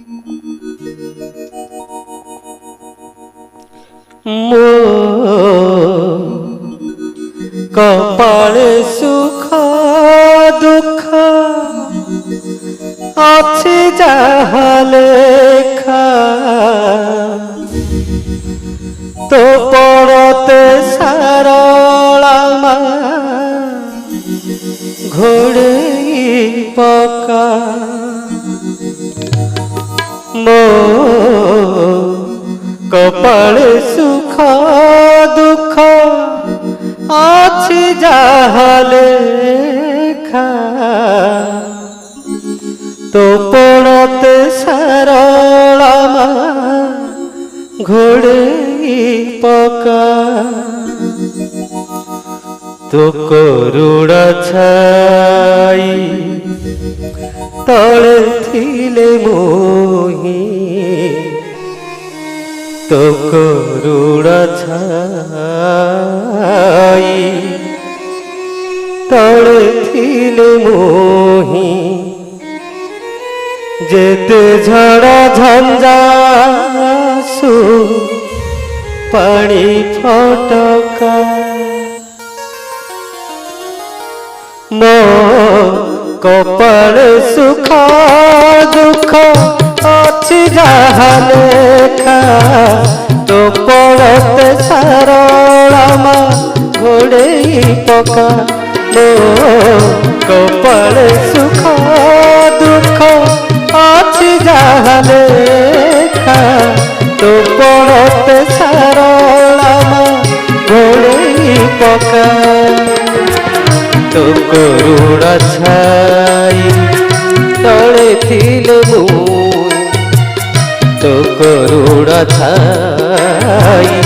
मो कपाळे सुख दुख अछि जाहा लेखा तो पड़ते सारला घोड़े पका मो कपाळे सुख दुख अछि जाहा लेखा तो पड़ते सारला घोड़े पका तो करुणा छाई तले थिले मोही तो करुणा छाई तले थिले मोही जेते झड़ा झंझा सु पानी फटका मो कपाळे सुख दुख अछि जाहा लेखा तो पड़ते सारला घोड़े पका मो कपाळे सुख दुख अछि जाहा लेखा तो पड़ते सारला घोड़े पका तो करुणा छाई तले थिले मोही तो करुणा छाई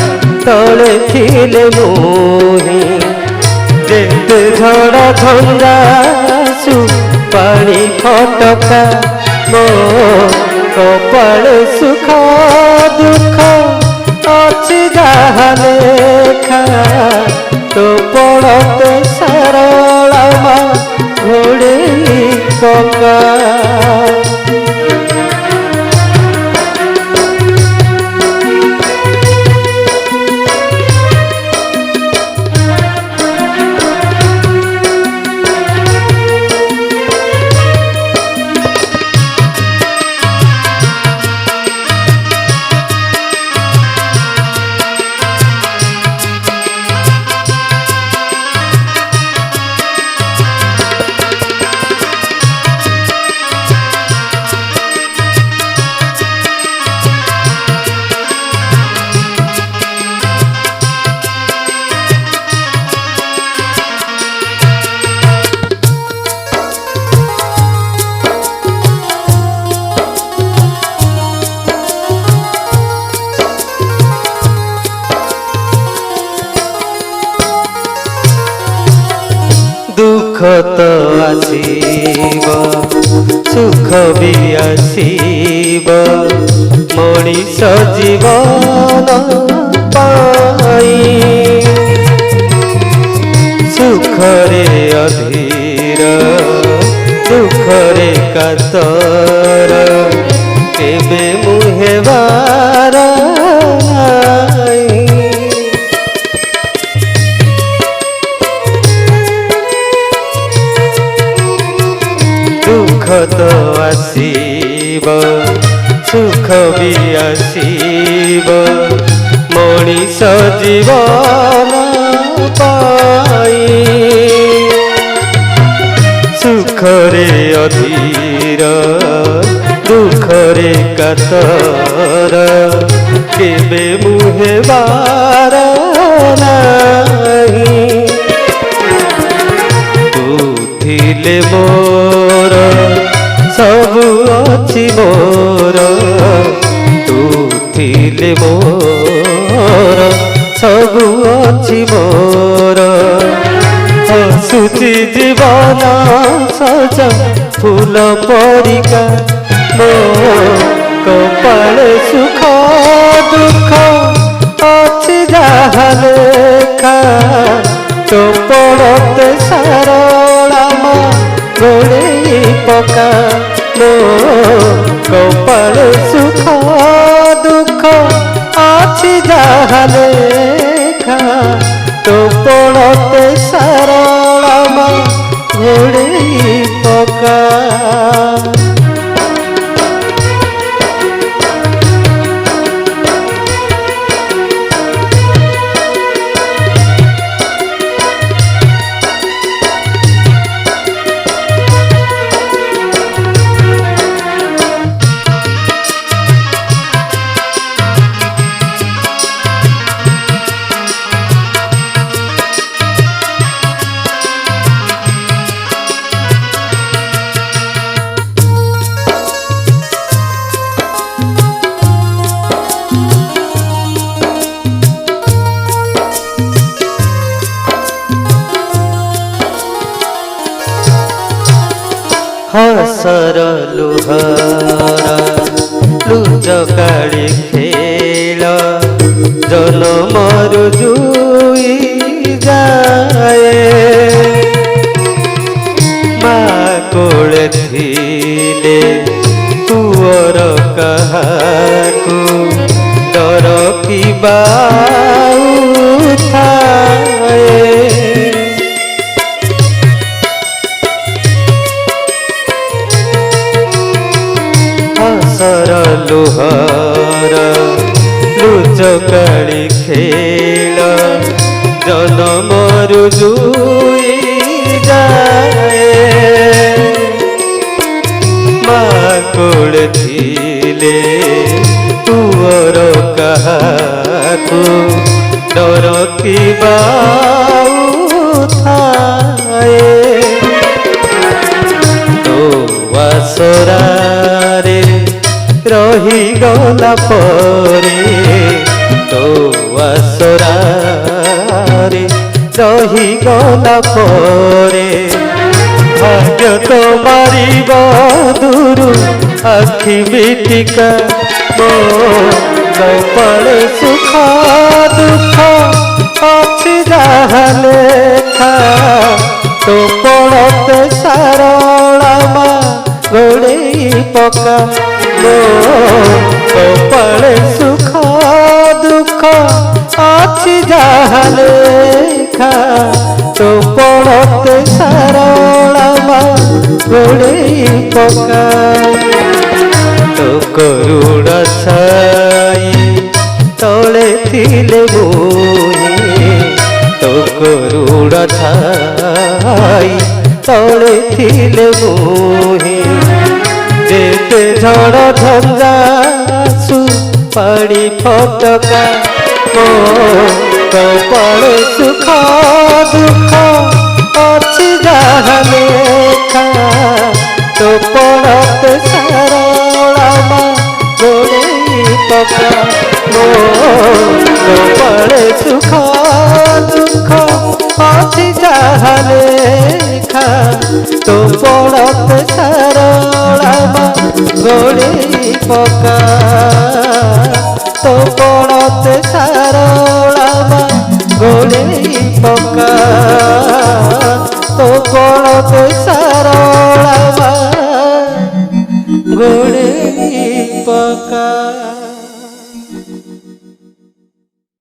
तले थिले मोही जेते झड़ा झंझा सु पानी फटका मो कपाळे सुख दुख अछि जाहा लेखा तो पड़ते सारला घोड़े पका दुख तो आसीब सुख भी आसीब मनीष जीवन पाई सुखरे अधीर दुखरे कातर केबे मुहेबार दुख तो आसीब सुख भी आसीब मनीष जीवन पाई सुखरे अधीर दुखरे कातर केबे मुहेबार नाही तू थिले मोर सबु अछि मोर तू थिले मोर सबु अछि मोर हसुची जीवन सज फूल परिका मो कपाळे सुख दुख अछि जाहा लेखा तो पड़ते सारला घोड़े पका मो कपाले सुख दुख आछि जहा लेखा तो पड़ते सरला मा घोड़े पका हसर लुहरा लुच काढ़ी खेल जनमर जुई जाए माँ कोले थिले तुअर कहाकू डर की थाए लुहर लुच काढ़ी खेल जनमर जुई जाए माँ कोल थिले तुअर कहाकू डर की थाए तो आसरारे रही गला परे तो आसरारे रही गला परे भाग्य तो मारिब दूरु आखि मिटिका मो कपाले सुख दुख अछि जहा लेखा तो पड़ते सरला मा घोड़े पका कपाले सुख दुख आछि जहा लेखा तो पड़ते सरला मा घोड़े पका तो करुण छाई तले थिले मोहे तो करुण छाई तले थिले मोहे जेते झड़ झंझा सुपाड़ी फटका मो कपाले सुख दुख अछि जहा लेखा तो पड़ते सरला मा घोड़े पका मो कपाले सुख दुख अछि जहा लेखा तो पड़ते सरला मा घोड़े पका तो पड़ते सरला मा घोड़े पका तो पड़ते सरला मा घोड़े पका।